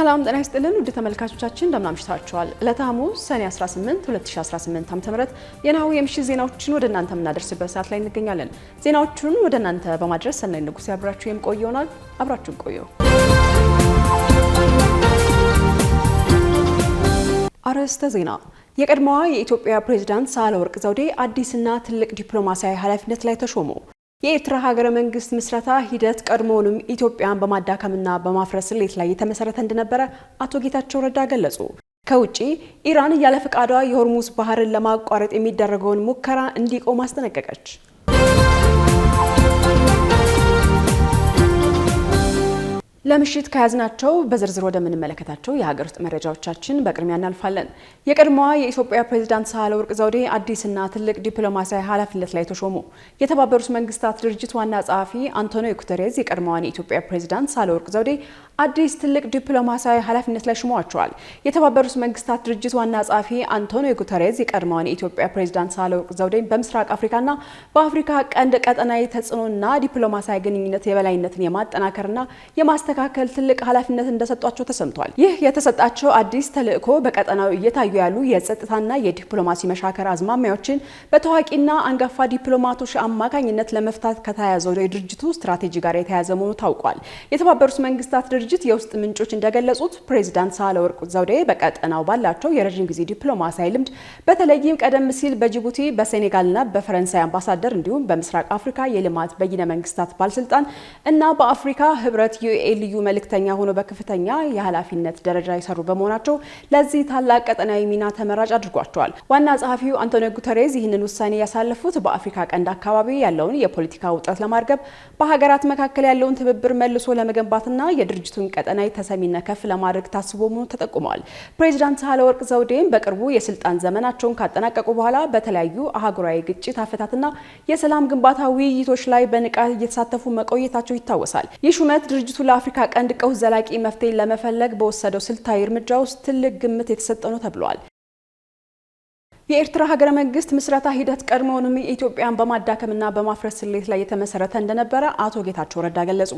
ሰላም ጤና ይስጥልን ውድ ተመልካቾቻችን እንደምን አምሽታችኋል። ዕለተ ሐሙስ ሰኔ 18 2018 ዓ.ም የናሁ የምሽት ዜናዎችን ወደ እናንተ የምናደርስበት ሰዓት ላይ እንገኛለን። ዜናዎቹን ወደ እናንተ በማድረስ ሰናይ ንጉስ ያብራችሁ የምቆየው ይሆናል። አብራችሁን ቆዩ። አርዕስተ ዜና። የቀድሞዋ የኢትዮጵያ ፕሬዝዳንት ሳህለወርቅ ዘውዴ አዲስና ትልቅ ዲፕሎማሲያዊ ኃላፊነት ላይ ተሾሙ። የኤርትራ ሀገረ መንግስት ምስረታ ሂደት ቀድሞውንም ኢትዮጵያን በማዳከምና በማፍረስ ስሌት ላይ የተመሰረተ እንደነበረ አቶ ጌታቸው ረዳ ገለጹ። ከውጪ ኢራን ያለ ፈቃዷ የሆርሙዝ ባህርን ለማቋረጥ የሚደረገውን ሙከራ እንዲቆም አስጠነቀቀች። ለምሽት ከያዝናቸው በዝርዝር ወደምንመለከታቸው የሀገር ውስጥ መረጃዎቻችን በቅድሚያ እናልፋለን። የቀድሞዋ የኢትዮጵያ ፕሬዝዳንት ሳህለወርቅ ዘውዴ አዲስና ትልቅ ዲፕሎማሲያዊ ኃላፊነት ላይ ተሾሙ። የተባበሩት መንግስታት ድርጅት ዋና ጸሐፊ አንቶኒዮ ጉተሬዝ የቀድሞዋን የኢትዮጵያ ፕሬዝዳንት ሳህለወርቅ ዘውዴ አዲስ ትልቅ ዲፕሎማሲያዊ ኃላፊነት ላይ ሾመዋቸዋል። የተባበሩት መንግስታት ድርጅት ዋና ጸሐፊ አንቶኒዮ ጉተሬዝ የቀድሞዋን የኢትዮጵያ ፕሬዝዳንት ሳህለወርቅ ዘውዴን በምስራቅ አፍሪካና በአፍሪካ ቀንድ ቀጠናዊ ተጽዕኖና ዲፕሎማሲያዊ ግንኙነት የበላይነትን የማጠናከርና የማስተካከል ትልቅ ኃላፊነት እንደሰጧቸው ተሰምቷል። ይህ የተሰጣቸው አዲስ ተልዕኮ በቀጠናው እየታዩ ያሉ የጸጥታና የዲፕሎማሲ መሻከር አዝማሚያዎችን በታዋቂና አንጋፋ ዲፕሎማቶች አማካኝነት ለመፍታት ከተያዘው የድርጅቱ ስትራቴጂ ጋር የተያያዘ መሆኑ ታውቋል። የተባበሩት መንግስታት ድርጅት የውስጥ ምንጮች እንደገለጹት ፕሬዝዳንት ሳህለወርቅ ዘውዴ በቀጠናው ባላቸው የረጅም ጊዜ ዲፕሎማሲያዊ ልምድ በተለይም ቀደም ሲል በጅቡቲ በሴኔጋልና በፈረንሳይ አምባሳደር እንዲሁም በምስራቅ አፍሪካ የልማት በይነ መንግስታት ባለስልጣን እና በአፍሪካ ህብረት ዩኤ ልዩ መልእክተኛ ሆኖ በከፍተኛ የኃላፊነት ደረጃ የሰሩ በመሆናቸው ለዚህ ታላቅ ቀጠናዊ ሚና ተመራጭ አድርጓቸዋል። ዋና ጸሐፊው አንቶኒዮ ጉተሬዝ ይህንን ውሳኔ ያሳለፉት በአፍሪካ ቀንድ አካባቢ ያለውን የፖለቲካ ውጥረት ለማርገብ በሀገራት መካከል ያለውን ትብብር መልሶ ለመገንባትና የድርጅቱን ቀጠናዊ ተሰሚነት ከፍ ለማድረግ ታስቦ መሆኑ ተጠቁሟል። ፕሬዝዳንት ሳህለወርቅ ዘውዴም በቅርቡ የስልጣን ዘመናቸውን ካጠናቀቁ በኋላ በተለያዩ አህጉራዊ ግጭት አፈታትና የሰላም ግንባታ ውይይቶች ላይ በንቃት እየተሳተፉ መቆየታቸው ይታወሳል። ይህ ሹመት ድርጅቱ ለአፍሪካ ቀንድ ቀውስ ዘላቂ መፍትሄ ለመፈለግ በወሰደው ስልታዊ እርምጃ ውስጥ ትልቅ ግምት የተሰጠው ነው ተብሏል። የኤርትራ ሀገረ መንግስት ምስረታ ሂደት ቀድሞውንም ኢትዮጵያን በማዳከምና በማፍረስ ስሌት ላይ የተመሰረተ እንደነበረ አቶ ጌታቸው ረዳ ገለጹ።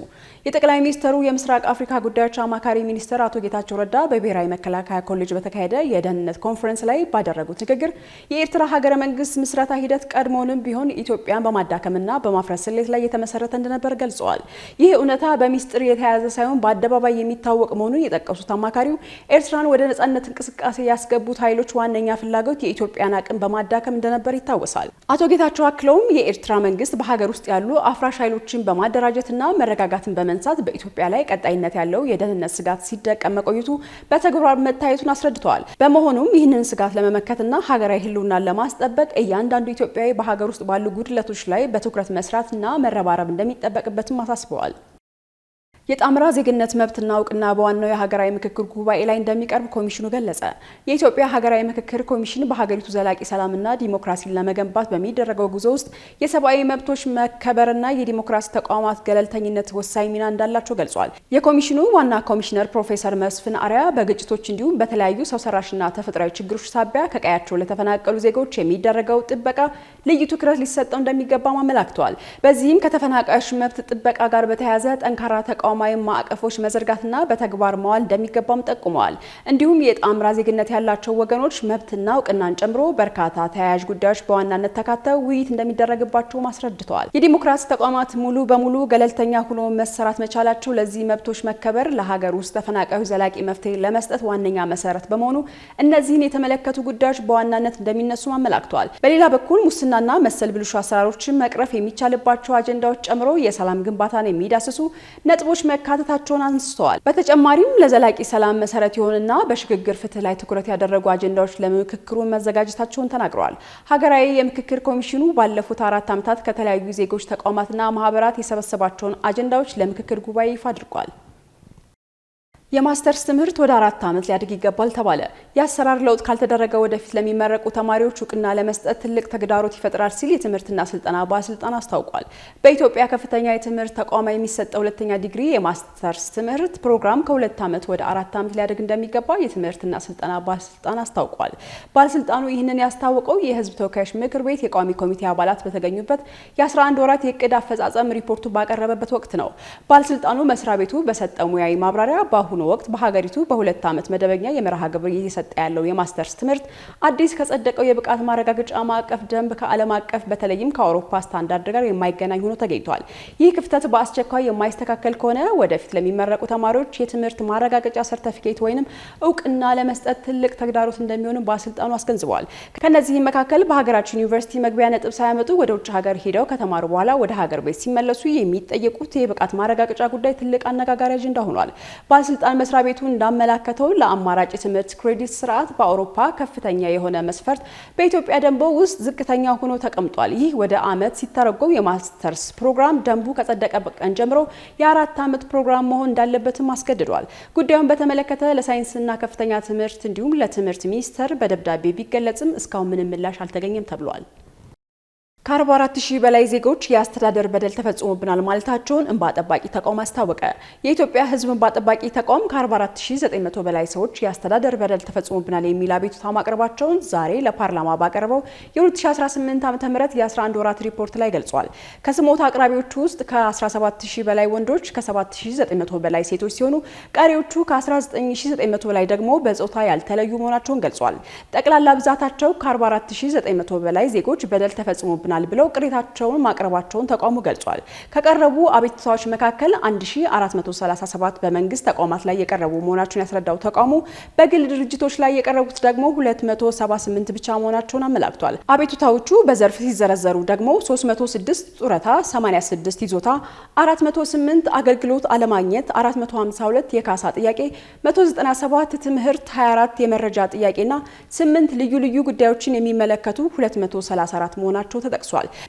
የጠቅላይ ሚኒስትሩ የምስራቅ አፍሪካ ጉዳዮች አማካሪ ሚኒስትር አቶ ጌታቸው ረዳ በብሔራዊ መከላከያ ኮሌጅ በተካሄደ የደህንነት ኮንፈረንስ ላይ ባደረጉት ንግግር የኤርትራ ሀገረ መንግስት ምስረታ ሂደት ቀድሞውንም ቢሆን ኢትዮጵያን በማዳከምና በማፍረስ ስሌት ላይ የተመሰረተ እንደነበር ገልጸዋል። ይህ እውነታ በሚስጥር የተያዘ ሳይሆን በአደባባይ የሚታወቅ መሆኑን የጠቀሱት አማካሪው ኤርትራን ወደ ነጻነት እንቅስቃሴ ያስገቡት ኃይሎች ዋነኛ ፍላጎት የኢትዮጵያ አቅም በማዳከም እንደነበር ይታወሳል። አቶ ጌታቸው አክለውም የኤርትራ መንግስት በሀገር ውስጥ ያሉ አፍራሽ ኃይሎችን በማደራጀትና መረጋጋትን በመንሳት በኢትዮጵያ ላይ ቀጣይነት ያለው የደህንነት ስጋት ሲደቀም መቆየቱ በተግባር መታየቱን አስረድተዋል። በመሆኑም ይህንን ስጋት ለመመከትና ሀገራዊ ህልውናን ለማስጠበቅ እያንዳንዱ ኢትዮጵያዊ በሀገር ውስጥ ባሉ ጉድለቶች ላይ በትኩረት መስራትና መረባረብ እንደሚጠበቅበትም አሳስበዋል። የጣምራ ዜግነት መብትና እውቅና በዋናው የሀገራዊ ምክክር ጉባኤ ላይ እንደሚቀርብ ኮሚሽኑ ገለጸ። የኢትዮጵያ ሀገራዊ ምክክር ኮሚሽን በሀገሪቱ ዘላቂ ሰላምና ዲሞክራሲን ለመገንባት በሚደረገው ጉዞ ውስጥ የሰብአዊ መብቶች መከበርና የዲሞክራሲ ተቋማት ገለልተኝነት ወሳኝ ሚና እንዳላቸው ገልጿል። የኮሚሽኑ ዋና ኮሚሽነር ፕሮፌሰር መስፍን አርያ በግጭቶች እንዲሁም በተለያዩ ሰው ሰራሽና ተፈጥሯዊ ችግሮች ሳቢያ ከቀያቸው ለተፈናቀሉ ዜጎች የሚደረገው ጥበቃ ልዩ ትኩረት ሊሰጠው እንደሚገባም አመላክተዋል። በዚህም ከተፈናቃዮች መብት ጥበቃ ጋር በተያያዘ ጠንካራ ተቋማዊ ማዕቀፎች መዘርጋትና በተግባር መዋል እንደሚገባም ጠቁመዋል። እንዲሁም የጣምራ ዜግነት ያላቸው ወገኖች መብትና እውቅናን ጨምሮ በርካታ ተያያዥ ጉዳዮች በዋናነት ተካተው ውይይት እንደሚደረግባቸው አስረድተዋል። የዲሞክራሲ ተቋማት ሙሉ በሙሉ ገለልተኛ ሆኖ መሰራት መቻላቸው ለዚህ መብቶች መከበር ለሀገር ውስጥ ተፈናቃዮች ዘላቂ መፍትሄ ለመስጠት ዋነኛ መሰረት በመሆኑ እነዚህን የተመለከቱ ጉዳዮች በዋናነት እንደሚነሱ አመላክተዋል። በሌላ በኩል ሙስናና መሰል ብልሹ አሰራሮችን መቅረፍ የሚቻልባቸው አጀንዳዎች ጨምሮ የሰላም ግንባታን የሚዳስሱ ነጥቦች መካተታቸውን አንስተዋል። በተጨማሪም ለዘላቂ ሰላም መሰረት የሆነና በሽግግር ፍትህ ላይ ትኩረት ያደረጉ አጀንዳዎች ለምክክሩ መዘጋጀታቸውን ተናግረዋል። ሀገራዊ የምክክር ኮሚሽኑ ባለፉት 4 ዓመታት ከተለያዩ ዜጎች ተቋማትና ማህበራት የሰበሰባቸውን አጀንዳዎች ለምክክር ጉባኤ ይፋ አድርጓል። የማስተርስ ትምህርት ወደ 4 ዓመት ሊያድግ ይገባል ተባለ። የአሰራር ለውጥ ካልተደረገ ወደፊት ለሚመረቁ ተማሪዎች እውቅና ለመስጠት ትልቅ ተግዳሮት ይፈጥራል ሲል የትምህርትና ስልጠና ባለስልጣን አስታውቋል። በኢትዮጵያ ከፍተኛ የትምህርት ተቋማት የሚሰጠው ሁለተኛ ዲግሪ የማስተርስ ትምህርት ፕሮግራም ከ2 ዓመት ወደ 4 ዓመት ሊያድግ እንደሚገባ የትምህርትና ስልጠና ባለስልጣን አስታውቋል። ባለስልጣኑ ይህንን ያስታወቀው የሕዝብ ተወካዮች ምክር ቤት የቋሚ ኮሚቴ አባላት በተገኙበት የ11 ወራት የዕቅድ አፈጻጸም ሪፖርቱ ባቀረበበት ወቅት ነው። ባለስልጣኑ መስሪያ ቤቱ በሰጠው ሙያዊ ማብራሪያ በአሁኑ ወቅት በሀገሪቱ በ2 ዓመት መደበኛ የመርሃ ግብር እየተሰጠ ያለው የማስተርስ ትምህርት አዲስ ከጸደቀው የብቃት ማረጋገጫ ማዕቀፍ ደንብ ከዓለም አቀፍ በተለይም ከአውሮፓ ስታንዳርድ ጋር የማይገናኝ ሆኖ ተገኝቷል። ይህ ክፍተት በአስቸኳይ የማይስተካከል ከሆነ ወደፊት ለሚመረቁ ተማሪዎች የትምህርት ማረጋገጫ ሰርቲፊኬት ወይንም እውቅና ለመስጠት ትልቅ ተግዳሮት እንደሚሆን ባለስልጣኑ አስገንዝበዋል። ከነዚህም መካከል በሀገራችን ዩኒቨርሲቲ መግቢያ ነጥብ ሳያመጡ ወደ ውጭ ሀገር ሄደው ከተማሩ በኋላ ወደ ሀገር ቤት ሲመለሱ የሚጠየቁት የብቃት ማረጋገጫ ጉዳይ ትልቅ አነጋጋሪ አጀንዳ ሆኗል። ባለስልጣን መስሪያ ቤቱ እንዳመላከተው ለአማራጭ ትምህርት ክሬዲት ስርዓት በአውሮፓ ከፍተኛ የሆነ መስፈርት በኢትዮጵያ ደንቦ ውስጥ ዝቅተኛ ሆኖ ተቀምጧል። ይህ ወደ ዓመት ሲተረጎም የማስተርስ ፕሮግራም ደንቡ ከጸደቀበት ቀን ጀምሮ የ4 ዓመት ፕሮግራም መሆን እንዳለበትም አስገድዷል። ጉዳዩን በተመለከተ ለሳይንስና ከፍተኛ ትምህርት እንዲሁም ለትምህርት ሚኒስቴር በደብዳቤ ቢገለጽም እስካሁን ምንም ምላሽ አልተገኘም ተብሏል። ከ44,000 በላይ ዜጎች የአስተዳደር በደል ተፈጽሞብናል ማለታቸውን እንባ ጠባቂ ተቋም አስታወቀ። የኢትዮጵያ ሕዝብ እንባ ጠባቂ ተቋም ከ44,900 በላይ ሰዎች የአስተዳደር በደል ተፈጽሞብናል የሚል አቤቱታ ማቅረባቸውን ዛሬ ለፓርላማ ባቀረበው የ2018 ዓ.ም የ11 ወራት ሪፖርት ላይ ገልጿል። ከስሞታ አቅራቢዎቹ ውስጥ ከ17,000 በላይ ወንዶች፣ ከ7,900 በላይ ሴቶች ሲሆኑ ቀሪዎቹ ከ19,900 በላይ ደግሞ በጾታ ያልተለዩ መሆናቸውን ገልጿል። ጠቅላላ ብዛታቸው ከ44,900 በላይ ዜጎች በደል ተፈጽሞብናል ብለው ቅሬታቸውን ማቅረባቸውን ተቋሙ ገልጿል። ከቀረቡ አቤቱታዎች መካከል 1437 በመንግስት ተቋማት ላይ የቀረቡ መሆናቸውን ያስረዳው ተቋሙ በግል ድርጅቶች ላይ የቀረቡት ደግሞ 278 ብቻ መሆናቸውን አመላክቷል። አቤቱታዎቹ በዘርፍ ሲዘረዘሩ ደግሞ 306 ጡረታ፣ 86 ይዞታ፣ 408 አገልግሎት አለማግኘት፣ 452 የካሳ ጥያቄ፣ 197 ትምህርት፣ 24 የመረጃ ጥያቄና 8 ልዩ ልዩ ጉዳዮችን የሚመለከቱ 234 መሆናቸው ተጠቅሷል።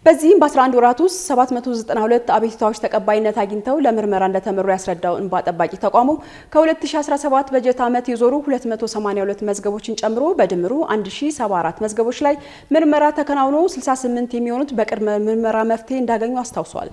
በዚህም በ11 ወራት ውስጥ 792 አቤቱታዎች ተቀባይነት አግኝተው ለምርመራ እንደተመሩ ያስረዳው እንባ ጠባቂ ተቋሙ ከ2017 በጀት ዓመት የዞሩ 282 መዝገቦችን ጨምሮ በድምሩ 1074 መዝገቦች ላይ ምርመራ ተከናውኖ 68 የሚሆኑት በቅድመ ምርመራ መፍትሄ እንዳገኙ አስታውሷል።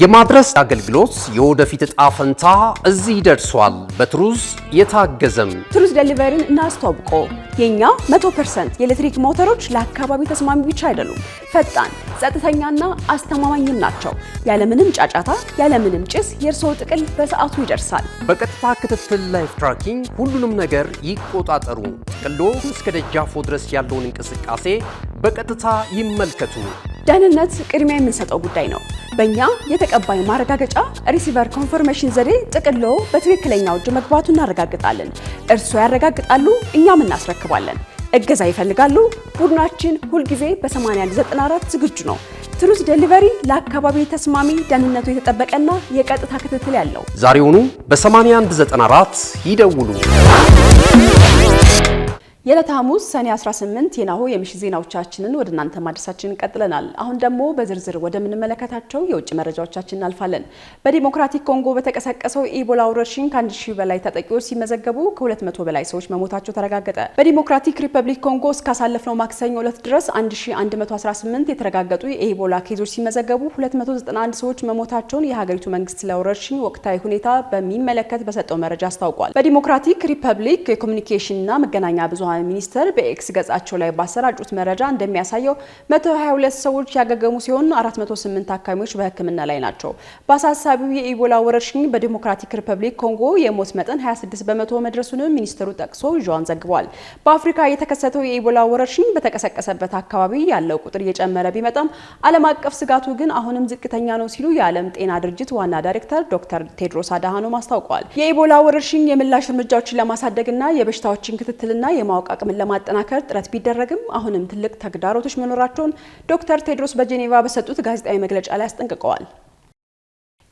የማድረስ አገልግሎት የወደፊት ዕጣ ፈንታ እዚህ ደርሷል። በትሩዝ የታገዘም ትሩዝ ዴሊቨሪን እናስተዋውቆ። የኛ 100% የኤሌክትሪክ ሞተሮች ለአካባቢ ተስማሚ ብቻ አይደሉም፣ ፈጣን፣ ጸጥተኛና አስተማማኝም ናቸው። ያለምንም ጫጫታ፣ ያለምንም ጭስ የእርስዎ ጥቅል በሰዓቱ ይደርሳል። በቀጥታ ክትትል ላይቭ ትራኪንግ ሁሉንም ነገር ይቆጣጠሩ። ጥቅሎ እስከ ደጃፎ ድረስ ያለውን እንቅስቃሴ በቀጥታ ይመልከቱ። ደህንነት ቅድሚያ የምንሰጠው ጉዳይ ነው። በእኛ የተቀባይ ማረጋገጫ ሪሲቨር ኮንፈርሜሽን ዘዴ ጥቅሎ በትክክለኛው እጅ መግባቱ እናረጋግጣለን። እርስዎ ያረጋግጣሉ፣ እኛም እናስረክባለን። እገዛ ይፈልጋሉ? ቡድናችን ሁልጊዜ በ8194 ዝግጁ ነው። ትሩዝ ዴሊቨሪ ለአካባቢ ተስማሚ፣ ደህንነቱ የተጠበቀና የቀጥታ ክትትል ያለው። ዛሬውኑ በ8194 ይደውሉ። የዕለተ ሐሙስ ሰኔ 18 የናሁ የምሽት ዜናዎቻችንን ወደ እናንተ ማድረሳችንን ቀጥለናል። አሁን ደግሞ በዝርዝር ወደምንመለከታቸው የውጭ መረጃዎቻችን እናልፋለን። በዲሞክራቲክ ኮንጎ በተቀሰቀሰው ኢቦላ ወረርሽኝ ከ1000 በላይ ተጠቂዎች ሲመዘገቡ ከ200 በላይ ሰዎች መሞታቸው ተረጋገጠ። በዲሞክራቲክ ሪፐብሊክ ኮንጎ እስካሳለፍነው ማክሰኞ ዕለት ድረስ 1118 የተረጋገጡ የኢቦላ ኬዞች ሲመዘገቡ 291 ሰዎች መሞታቸውን የሀገሪቱ መንግስት ለወረርሽኝ ወቅታዊ ሁኔታ በሚመለከት በሰጠው መረጃ አስታውቋል። በዲሞክራቲክ ሪፐብሊክ የኮሚኒኬሽንና መገናኛ ብዙሃን ሚኒስተር በኤክስ ገጻቸው ላይ ባሰራጩት መረጃ እንደሚያሳየው 122 ሰዎች ያገገሙ ሲሆን 408 ታካሚዎች በሕክምና ላይ ናቸው። በአሳሳቢው የኢቦላ ወረርሽኝ በዲሞክራቲክ ሪፐብሊክ ኮንጎ የሞት መጠን 26 በመቶ መድረሱንም ሚኒስተሩ ጠቅሶ ዣን ዘግቧል። በአፍሪካ የተከሰተው የኢቦላ ወረርሽኝ በተቀሰቀሰበት አካባቢ ያለው ቁጥር እየጨመረ ቢመጣም ዓለም አቀፍ ስጋቱ ግን አሁንም ዝቅተኛ ነው ሲሉ የዓለም ጤና ድርጅት ዋና ዳይሬክተር ዶክተር ቴድሮስ አድሃኖም አስታውቀዋል። የኢቦላ ወረርሽኝ የምላሽ እርምጃዎችን ለማሳደግና የበሽታዎችን ክትትልና የማወቅ አቅምን ለማጠናከር ጥረት ቢደረግም አሁንም ትልቅ ተግዳሮቶች መኖራቸውን ዶክተር ቴድሮስ በጄኔቫ በሰጡት ጋዜጣዊ መግለጫ ላይ አስጠንቅቀዋል።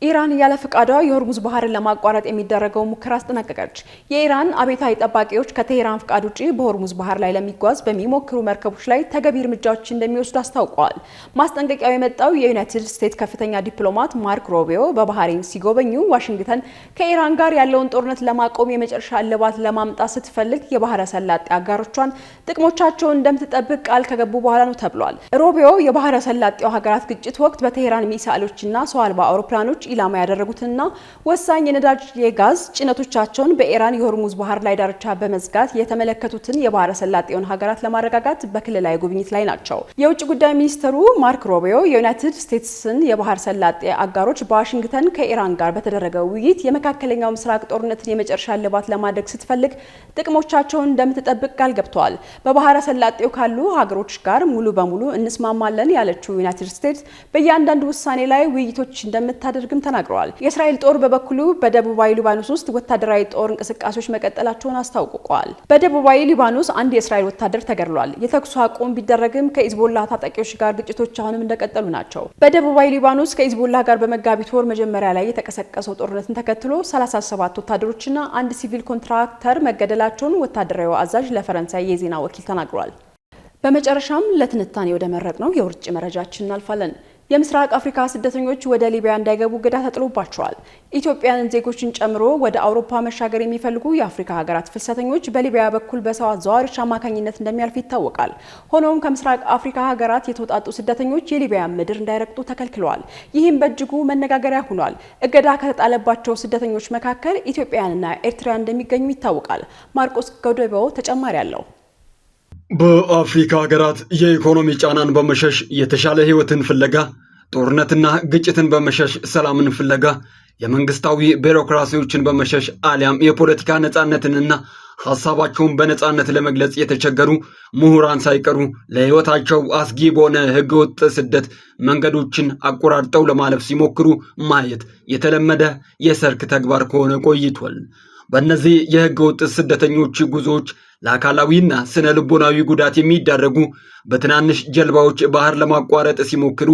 ኢራን ያለ ፍቃዷ የሆርሙዝ ባህርን ለማቋረጥ የሚደረገው ሙከራ አስጠናቀቀች። የኢራን አብዮታዊ ጠባቂዎች ከቴሄራን ፍቃድ ውጪ በሆርሙዝ ባህር ላይ ለሚጓዝ በሚሞክሩ መርከቦች ላይ ተገቢ እርምጃዎች እንደሚወስዱ አስታውቀዋል። ማስጠንቀቂያው የመጣው የዩናይትድ ስቴትስ ከፍተኛ ዲፕሎማት ማርክ ሮቢዮ በባህሬን ሲጎበኙ ዋሽንግተን ከኢራን ጋር ያለውን ጦርነት ለማቆም የመጨረሻ እልባት ለማምጣት ስትፈልግ የባህረ ሰላጤ አጋሮቿን ጥቅሞቻቸውን እንደምትጠብቅ ቃል ከገቡ በኋላ ነው ተብሏል። ሮቢዮ የባህረ ሰላጤው ሀገራት ግጭት ወቅት በቴሄራን ሚሳኤሎችና ሰው አልባ አውሮፕላኖች ኢላማ ያደረጉትና ወሳኝ የነዳጅ የጋዝ ጭነቶቻቸውን በኢራን የሆርሙዝ ባህር ላይ ዳርቻ በመዝጋት የተመለከቱትን የባህረ ሰላጤውን ሀገራት ለማረጋጋት በክልላዊ ጉብኝት ላይ ናቸው። የውጭ ጉዳይ ሚኒስትሩ ማርክ ሮቢዮ የዩናይትድ ስቴትስን የባህር ሰላጤ አጋሮች በዋሽንግተን ከኢራን ጋር በተደረገው ውይይት የመካከለኛው ምስራቅ ጦርነትን የመጨረሻ ልባት ለማድረግ ስትፈልግ ጥቅሞቻቸውን እንደምትጠብቅ ቃል ገብተዋል። በባህረ ሰላጤው ካሉ ሀገሮች ጋር ሙሉ በሙሉ እንስማማለን ያለችው ዩናይትድ ስቴትስ በእያንዳንዱ ውሳኔ ላይ ውይይቶች እንደምታደርግም ተናግረዋል። የእስራኤል ጦር በበኩሉ በደቡባዊ ሊባኖስ ውስጥ ወታደራዊ ጦር እንቅስቃሴዎች መቀጠላቸውን አስታውቋል። በደቡባዊ ሊባኖስ አንድ የእስራኤል ወታደር ተገድሏል። የተኩስ አቁም ቢደረግም ከሂዝቦላ ታጣቂዎች ጋር ግጭቶች አሁንም እንደቀጠሉ ናቸው። በደቡባዊ ሊባኖስ ከሂዝቦላ ጋር በመጋቢት ወር መጀመሪያ ላይ የተቀሰቀሰው ጦርነትን ተከትሎ 37 ወታደሮችና አንድ ሲቪል ኮንትራክተር መገደላቸውን ወታደራዊ አዛዥ ለፈረንሳይ የዜና ወኪል ተናግሯል። በመጨረሻም ለትንታኔ ወደ መረጥነው የውጭ መረጃችን እናልፋለን። የምስራቅ አፍሪካ ስደተኞች ወደ ሊቢያ እንዳይገቡ እገዳ ተጥሎባቸዋል። ኢትዮጵያውያን ዜጎችን ጨምሮ ወደ አውሮፓ መሻገር የሚፈልጉ የአፍሪካ ሀገራት ፍልሰተኞች በሊቢያ በኩል በሰው አዘዋዋሪዎች አማካኝነት እንደሚያልፍ ይታወቃል። ሆኖም ከምስራቅ አፍሪካ ሀገራት የተውጣጡ ስደተኞች የሊቢያ ምድር እንዳይረግጡ ተከልክለዋል። ይህም በእጅጉ መነጋገሪያ ሆኗል። እገዳ ከተጣለባቸው ስደተኞች መካከል ኢትዮጵያውያንና ኤርትራውያን እንደሚገኙ ይታወቃል። ማርቆስ ጎደበው ተጨማሪ አለው። በአፍሪካ ሀገራት የኢኮኖሚ ጫናን በመሸሽ የተሻለ ህይወትን ፍለጋ፣ ጦርነትና ግጭትን በመሸሽ ሰላምን ፍለጋ፣ የመንግስታዊ ቢሮክራሲዎችን በመሸሽ አሊያም የፖለቲካ ነጻነትንና ሐሳባቸውን በነጻነት ለመግለጽ የተቸገሩ ምሁራን ሳይቀሩ ለህይወታቸው አስጊ በሆነ ህገወጥ ስደት መንገዶችን አቆራርጠው ለማለፍ ሲሞክሩ ማየት የተለመደ የሰርክ ተግባር ከሆነ ቆይቷል። በእነዚህ የህገወጥ ስደተኞች ጉዞዎች ለአካላዊና ስነ ልቦናዊ ጉዳት የሚዳረጉ በትናንሽ ጀልባዎች ባህር ለማቋረጥ ሲሞክሩ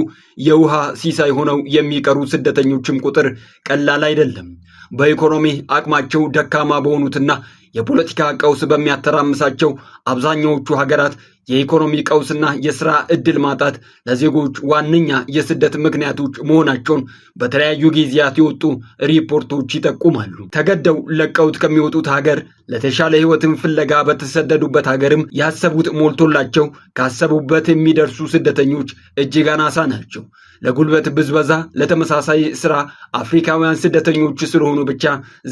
የውሃ ሲሳይ ሆነው የሚቀሩ ስደተኞችም ቁጥር ቀላል አይደለም። በኢኮኖሚ አቅማቸው ደካማ በሆኑትና የፖለቲካ ቀውስ በሚያተራምሳቸው አብዛኛዎቹ ሀገራት የኢኮኖሚ ቀውስና የሥራ ዕድል ማጣት ለዜጎች ዋነኛ የስደት ምክንያቶች መሆናቸውን በተለያዩ ጊዜያት የወጡ ሪፖርቶች ይጠቁማሉ። ተገደው ለቀውት ከሚወጡት ሀገር ለተሻለ ህይወትን ፍለጋ በተሰደዱበት ሀገርም ያሰቡት ሞልቶላቸው ካሰቡበት የሚደርሱ ስደተኞች እጅግ አናሳ ናቸው። ለጉልበት ብዝበዛ፣ ለተመሳሳይ ስራ አፍሪካውያን ስደተኞች ስለሆኑ ብቻ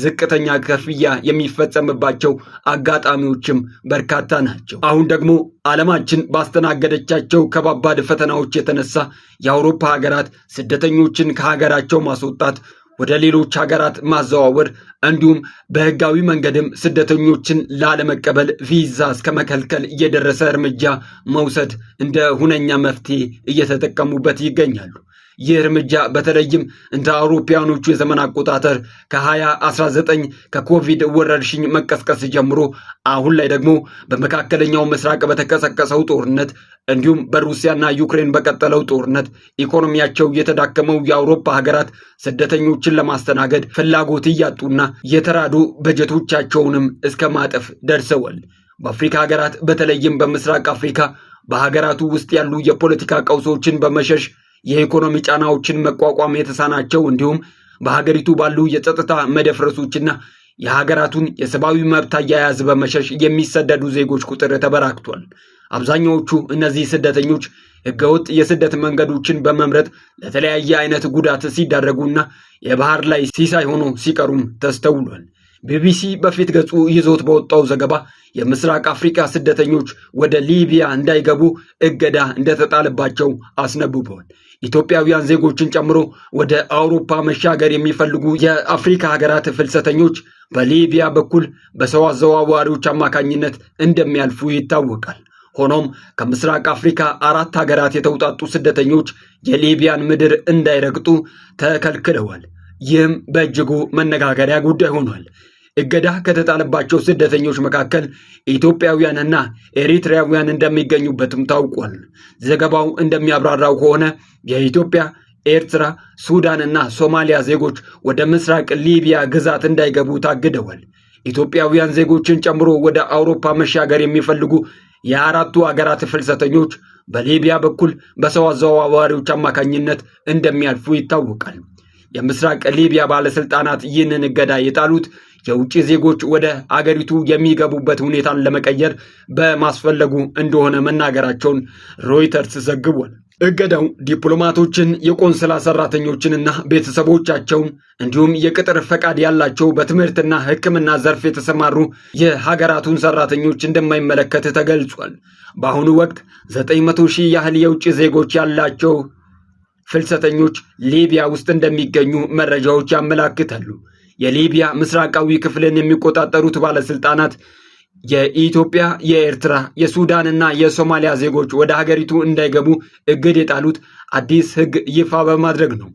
ዝቅተኛ ክፍያ የሚፈጸምባቸው አጋጣሚዎችም በርካታ ናቸው። አሁን ደግሞ ዓለማችን ባስተናገደቻቸው ከባባድ ፈተናዎች የተነሳ የአውሮፓ ሀገራት ስደተኞችን ከሀገራቸው ማስወጣት፣ ወደ ሌሎች ሀገራት ማዘዋወር እንዲሁም በህጋዊ መንገድም ስደተኞችን ላለመቀበል ቪዛ እስከ መከልከል የደረሰ እርምጃ መውሰድ እንደ ሁነኛ መፍትሄ እየተጠቀሙበት ይገኛሉ። ይህ እርምጃ በተለይም እንደ አውሮፓውያኖቹ የዘመን አቆጣጠር ከ2019 ከኮቪድ ወረርሽኝ መቀስቀስ ጀምሮ አሁን ላይ ደግሞ በመካከለኛው ምስራቅ በተቀሰቀሰው ጦርነት እንዲሁም በሩሲያና ዩክሬን በቀጠለው ጦርነት ኢኮኖሚያቸው የተዳከመው የአውሮፓ ሀገራት ስደተኞችን ለማስተናገድ ፍላጎት እያጡና የተራዱ በጀቶቻቸውንም እስከ ማጠፍ ደርሰዋል። በአፍሪካ ሀገራት በተለይም በምስራቅ አፍሪካ በሀገራቱ ውስጥ ያሉ የፖለቲካ ቀውሶችን በመሸሽ የኢኮኖሚ ጫናዎችን መቋቋም የተሳናቸው እንዲሁም በሀገሪቱ ባሉ የጸጥታ መደፍረሶችና የሀገራቱን የሰብአዊ መብት አያያዝ በመሸሽ የሚሰደዱ ዜጎች ቁጥር ተበራክቷል። አብዛኛዎቹ እነዚህ ስደተኞች ህገወጥ የስደት መንገዶችን በመምረጥ ለተለያየ አይነት ጉዳት ሲዳረጉና የባህር ላይ ሲሳይ ሆኖ ሲቀሩም ተስተውሏል። ቢቢሲ በፊት ገጹ ይዞት በወጣው ዘገባ የምስራቅ አፍሪካ ስደተኞች ወደ ሊቢያ እንዳይገቡ እገዳ እንደተጣለባቸው አስነብበዋል። ኢትዮጵያውያን ዜጎችን ጨምሮ ወደ አውሮፓ መሻገር የሚፈልጉ የአፍሪካ ሀገራት ፍልሰተኞች በሊቢያ በኩል በሰው አዘዋዋሪዎች አማካኝነት እንደሚያልፉ ይታወቃል። ሆኖም ከምስራቅ አፍሪካ 4 ሀገራት የተውጣጡ ስደተኞች የሊቢያን ምድር እንዳይረግጡ ተከልክለዋል። ይህም በእጅጉ መነጋገሪያ ጉዳይ ሆኗል። እገዳ ከተጣለባቸው ስደተኞች መካከል ኢትዮጵያውያንና ኤሪትሪያውያን እንደሚገኙበትም ታውቋል። ዘገባው እንደሚያብራራው ከሆነ የኢትዮጵያ፣ ኤርትራ፣ ሱዳንና ሶማሊያ ዜጎች ወደ ምስራቅ ሊቢያ ግዛት እንዳይገቡ ታግደዋል። ኢትዮጵያውያን ዜጎችን ጨምሮ ወደ አውሮፓ መሻገር የሚፈልጉ የአራቱ ሀገራት ፍልሰተኞች በሊቢያ በኩል በሰው አዘዋዋሪዎች አማካኝነት እንደሚያልፉ ይታወቃል። የምስራቅ ሊቢያ ባለስልጣናት ይህንን እገዳ የጣሉት የውጭ ዜጎች ወደ አገሪቱ የሚገቡበት ሁኔታን ለመቀየር በማስፈለጉ እንደሆነ መናገራቸውን ሮይተርስ ዘግቧል። እገዳው ዲፕሎማቶችን፣ የቆንስላ ሰራተኞችንና ቤተሰቦቻቸውን እንዲሁም የቅጥር ፈቃድ ያላቸው በትምህርትና ሕክምና ዘርፍ የተሰማሩ የሀገራቱን ሰራተኞች እንደማይመለከት ተገልጿል። በአሁኑ ወቅት 900 ሺህ ያህል የውጭ ዜጎች ያላቸው ፍልሰተኞች ሊቢያ ውስጥ እንደሚገኙ መረጃዎች ያመላክታሉ። የሊቢያ ምስራቃዊ ክፍልን የሚቆጣጠሩት ባለስልጣናት የኢትዮጵያ፣ የኤርትራ፣ የሱዳንና የሶማሊያ ዜጎች ወደ ሀገሪቱ እንዳይገቡ እግድ የጣሉት አዲስ ሕግ ይፋ በማድረግ ነው።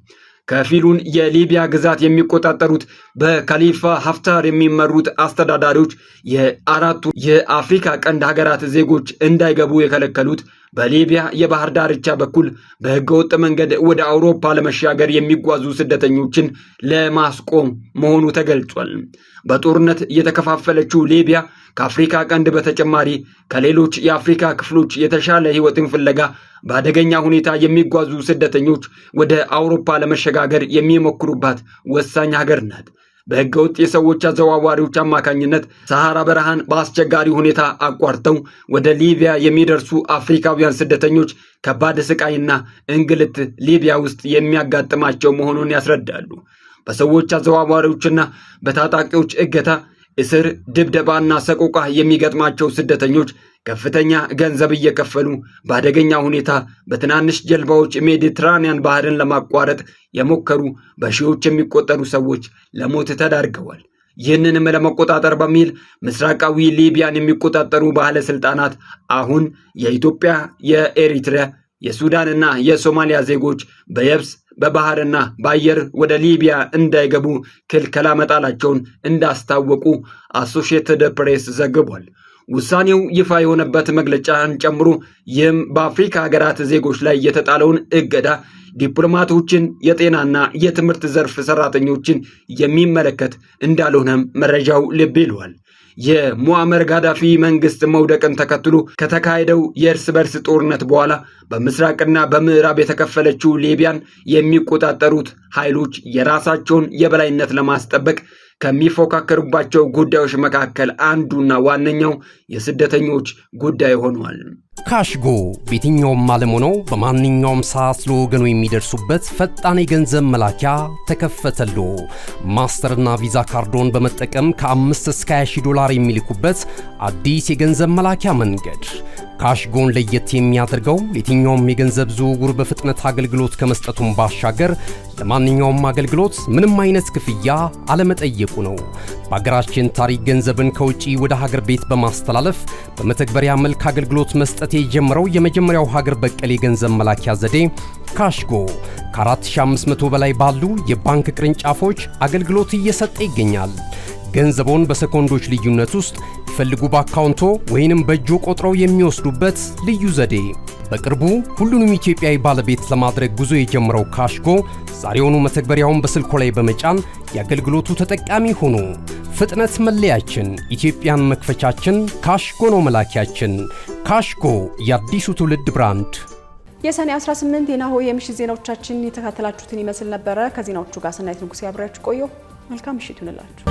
ከፊሉን የሊቢያ ግዛት የሚቆጣጠሩት በካሊፋ ሀፍታር የሚመሩት አስተዳዳሪዎች የአራቱ የአፍሪካ ቀንድ ሀገራት ዜጎች እንዳይገቡ የከለከሉት በሊቢያ የባህር ዳርቻ በኩል በህገወጥ መንገድ ወደ አውሮፓ ለመሻገር የሚጓዙ ስደተኞችን ለማስቆም መሆኑ ተገልጿል። በጦርነት የተከፋፈለችው ሊቢያ ከአፍሪካ ቀንድ በተጨማሪ ከሌሎች የአፍሪካ ክፍሎች የተሻለ ህይወትን ፍለጋ በአደገኛ ሁኔታ የሚጓዙ ስደተኞች ወደ አውሮፓ ለመሸጋገር የሚሞክሩባት ወሳኝ ሀገር ናት። በህገወጥ የሰዎች አዘዋዋሪዎች አማካኝነት ሰሃራ በረሃን በአስቸጋሪ ሁኔታ አቋርጠው ወደ ሊቢያ የሚደርሱ አፍሪካውያን ስደተኞች ከባድ ስቃይና እንግልት ሊቢያ ውስጥ የሚያጋጥማቸው መሆኑን ያስረዳሉ። በሰዎች አዘዋዋሪዎችና በታጣቂዎች እገታ፣ እስር፣ ድብደባና ሰቆቃ የሚገጥማቸው ስደተኞች ከፍተኛ ገንዘብ እየከፈሉ በአደገኛ ሁኔታ በትናንሽ ጀልባዎች ሜዲትራኒያን ባህርን ለማቋረጥ የሞከሩ በሺዎች የሚቆጠሩ ሰዎች ለሞት ተዳርገዋል። ይህንንም ለመቆጣጠር በሚል ምስራቃዊ ሊቢያን የሚቆጣጠሩ ባለስልጣናት አሁን የኢትዮጵያ፣ የኤሪትሪያ፣ የሱዳንና የሶማሊያ ዜጎች በየብስ በባህርና በአየር ወደ ሊቢያ እንዳይገቡ ክልከላ መጣላቸውን እንዳስታወቁ አሶሺየትድ ፕሬስ ዘግቧል። ውሳኔው ይፋ የሆነበት መግለጫን ጨምሮ ይህም በአፍሪካ ሀገራት ዜጎች ላይ የተጣለውን እገዳ ዲፕሎማቶችን፣ የጤናና የትምህርት ዘርፍ ሰራተኞችን የሚመለከት እንዳልሆነም መረጃው ልብ ይለዋል። የሙአመር ጋዳፊ መንግስት መውደቅን ተከትሎ ከተካሄደው የእርስ በርስ ጦርነት በኋላ በምስራቅና በምዕራብ የተከፈለችው ሊቢያን የሚቆጣጠሩት ኃይሎች የራሳቸውን የበላይነት ለማስጠበቅ ከሚፎካከሩባቸው ጉዳዮች መካከል አንዱና ዋነኛው የስደተኞች ጉዳይ ሆኗል። ካሽጎ በየትኛውም ዓለም ሆነው በማንኛውም ሰዓት ለወገኑ የሚደርሱበት ፈጣን የገንዘብ መላኪያ ተከፈተሎ። ማስተርና ቪዛ ካርዶን በመጠቀም ከ5 እስከ 20 ዶላር የሚልኩበት አዲስ የገንዘብ መላኪያ መንገድ። ካሽጎን ለየት የሚያደርገው የትኛውም የገንዘብ ዝውውር በፍጥነት አገልግሎት ከመስጠቱም ባሻገር ለማንኛውም አገልግሎት ምንም አይነት ክፍያ አለመጠየቁ ነው። በአገራችን ታሪክ ገንዘብን ከውጪ ወደ ሀገር ቤት በማስተላለፍ በመተግበሪያ መልክ አገልግሎት መስጠት የጀመረው የመጀመሪያው ሀገር በቀል የገንዘብ መላኪያ ዘዴ ካሽጎ ከ4500 በላይ ባሉ የባንክ ቅርንጫፎች አገልግሎት እየሰጠ ይገኛል። ገንዘቦን በሰኮንዶች ልዩነት ውስጥ ይፈልጉ በአካውንቶ ወይንም በእጆ ቆጥረው የሚወስዱበት ልዩ ዘዴ። በቅርቡ ሁሉንም ኢትዮጵያዊ ባለቤት ለማድረግ ጉዞ የጀመረው ካሽጎ ዛሬውኑ መተግበሪያውን በስልኮ ላይ በመጫን የአገልግሎቱ ተጠቃሚ ሆኑ። ፍጥነት መለያችን፣ ኢትዮጵያን መክፈቻችን፣ ካሽጎ ነው መላኪያችን። ካሽጎ የአዲሱ ትውልድ ብራንድ። የሰኔ 18 የናሁ የምሽት ዜናዎቻችን የተከታተላችሁትን ይመስል ነበረ። ከዜናዎቹ ጋር ሰናይት ንጉሴ አብራችሁ ቆየሁ። መልካም ምሽት ይሁንላችሁ።